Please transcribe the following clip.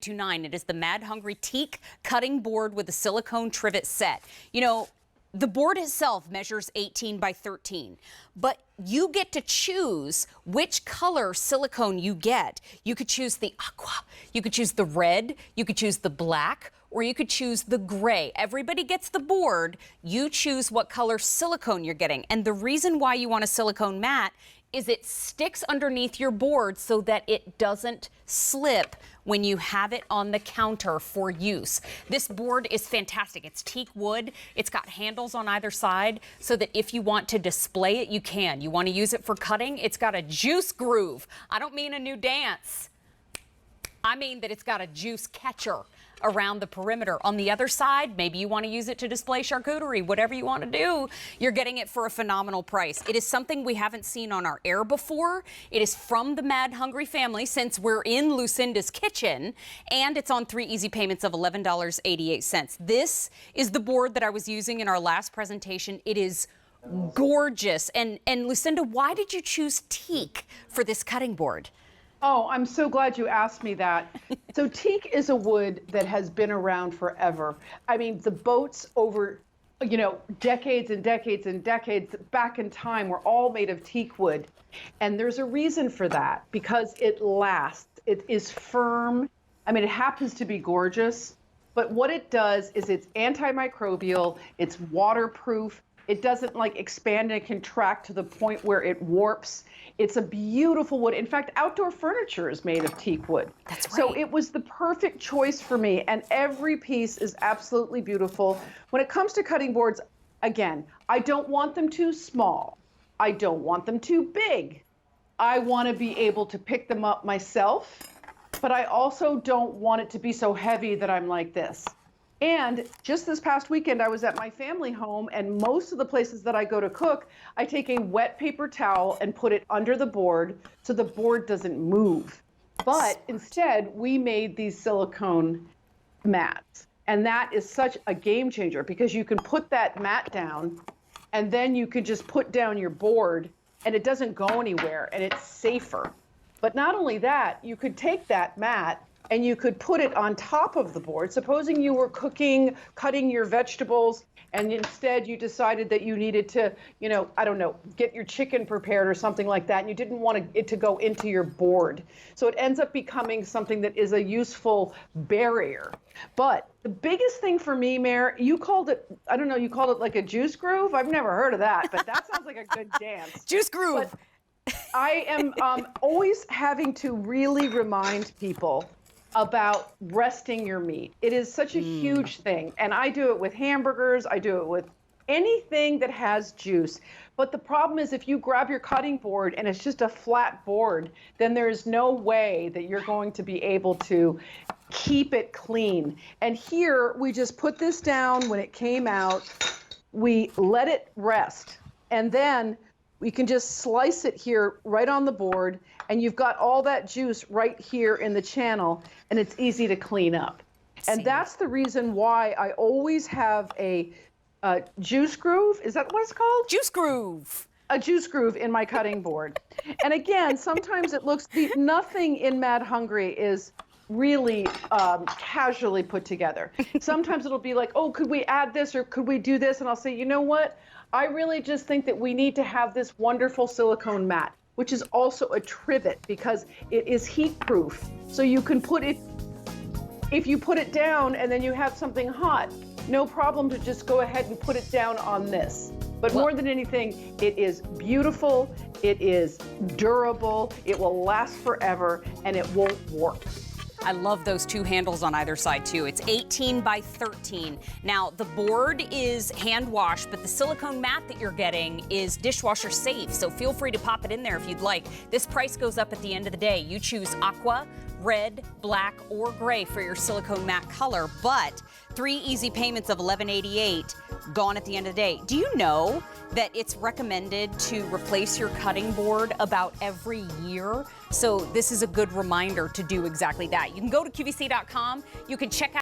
29. It is the Mad Hungry Teak cutting board with a silicone trivet set. You know, the board itself measures 18 by 13, but you get to choose which color silicone you get. You could choose the aqua, you could choose the red, you could choose the black, or you could choose the gray. Everybody gets the board. You choose what color silicone you're getting. And the reason why you want a silicone mat is it sticks underneath your board so that it doesn't slip when you have it on the counter for use. This board is fantastic. It's teak wood. It's got handles on either side so that if you want to display it, you can. You want to use it for cutting? It's got a juice groove. I don't mean a new dance. I mean that it's got a juice catcher around the perimeter. On the other side, maybe you want to use it to display charcuterie, whatever you want to do, you're getting it for a phenomenal price. It is something we haven't seen on our air before. It is from the Mad Hungry family since we're in Lucinda's kitchen, and it's on 3 easy payments of $11.88. This is the board that I was using in our last presentation. It is gorgeous. And Lucinda, why did you choose teak for this cutting board? Oh, I'm so glad you asked me that. So teak is a wood that has been around forever. I mean, the boats over, decades and decades and decades back in time were all made of teak wood. And there's a reason for that, because it lasts. It is firm. I mean, it happens to be gorgeous, but what it does is it's antimicrobial, it's waterproof. It doesn't expand and contract to the point where it warps. It's a beautiful wood. In fact, outdoor furniture is made of teak wood. That's right. So it was the perfect choice for me, and every piece is absolutely beautiful. When it comes to cutting boards, again, I don't want them too small. I don't want them too big. I want to be able to pick them up myself, but I also don't want it to be so heavy that I'm like this. And just this past weekend, I was at my family home, and most of the places that I go to cook, I take a wet paper towel and put it under the board so the board doesn't move. But instead, we made these silicone mats. And that is such a game changer, because you can put that mat down and then you can just put down your board and it doesn't go anywhere, and it's safer. But not only that, you could take that mat and you could put it on top of the board. Supposing you were cutting your vegetables, and instead you decided that you needed to, I don't know, get your chicken prepared or something like that, and you didn't want it to go into your board. So it ends up becoming something that is a useful barrier. But the biggest thing for me, Mayor, you called it, I don't know, you called it like a juice groove? I've never heard of that, but that sounds like a good dance. Juice groove. But I am always having to really remind people about resting your meat. It is such a huge thing. And I do it with hamburgers. I do it with anything that has juice. But the problem is, if you grab your cutting board and it's just a flat board, then there is no way that you're going to be able to keep it clean. And here we just put this down when it came out. We let it rest. And then we can just slice it here right on the board, and you've got all that juice right here in the channel, and it's easy to clean up. And that's the reason why I always have a juice groove. Is that what it's called? Juice groove. A juice groove in my cutting board. And again, sometimes it looks, nothing in Mad Hungry is really casually put together. Sometimes it'll be like, oh, could we add this or could we do this? And I'll say, you know what? I really just think that we need to have this wonderful silicone mat, which is also a trivet, because it is heat proof. So you can put it, if you put it down and then you have something hot, no problem to just go ahead and put it down on this. But more than anything, it is beautiful, it is durable, it will last forever, and it won't warp. I love those 2 handles on either side too. It's 18 by 13. Now the board is hand washed, but the silicone mat that you're getting is dishwasher safe. So feel free to pop it in there if you'd like. This price goes up at the end of the day. You choose aqua, red, black, or gray for your silicone mat color, but 3 easy payments of $11.88 gone at the end of the day. Do you know that it's recommended to replace your cutting board about every year? So this is a good reminder to do exactly that. You can go to QVC.com. You can check out